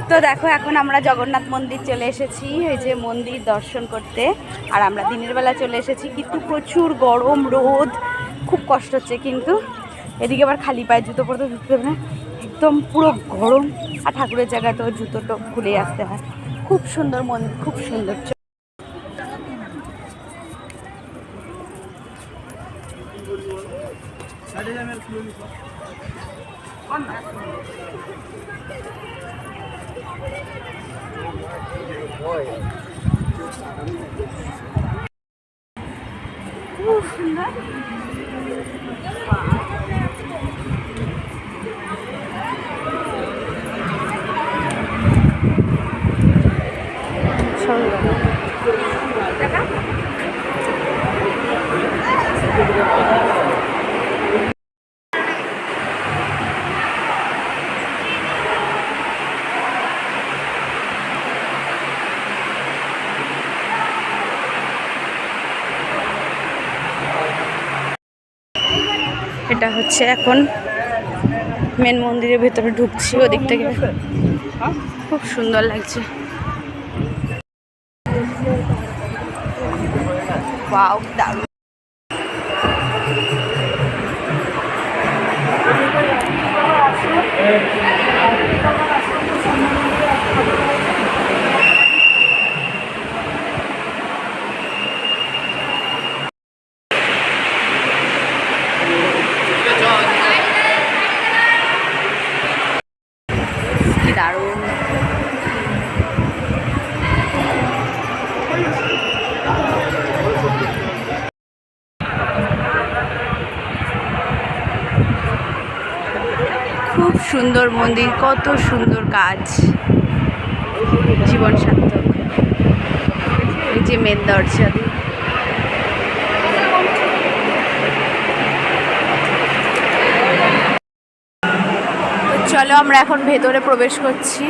তো দেখো এখন আমরা জগন্নাথ মন্দির চলে এসেছি, এই যে মন্দির দর্শন করতে। আর আমরা দিনের বেলা চলে এসেছি, কিন্তু প্রচুর গরম, রোদ, খুব কষ্ট হচ্ছে। কিন্তু এদিকে আবার খালি পায়ে জুতো পরতে ঢুকতে হবে না, একদম পুরো গরম। আর ঠাকুরের জায়গায় তো জুতোটা খুলে আসতে হয়। খুব সুন্দর মন্দির, খুব সুন্দর। খুব সুন্দর। এটা হচ্ছে এখন মেন মন্দিরের ভেতরে ঢুকছি, ওদিক থেকে খুব সুন্দর লাগছে। ওয়াও, দারুণ। দারুণ। খুব সুন্দর মন্দির, কত সুন্দর কাজ, জীবন সার্থক। এই যে মেন দরজা, চলো আমরা এখন ভেতরে প্রবেশ করছি।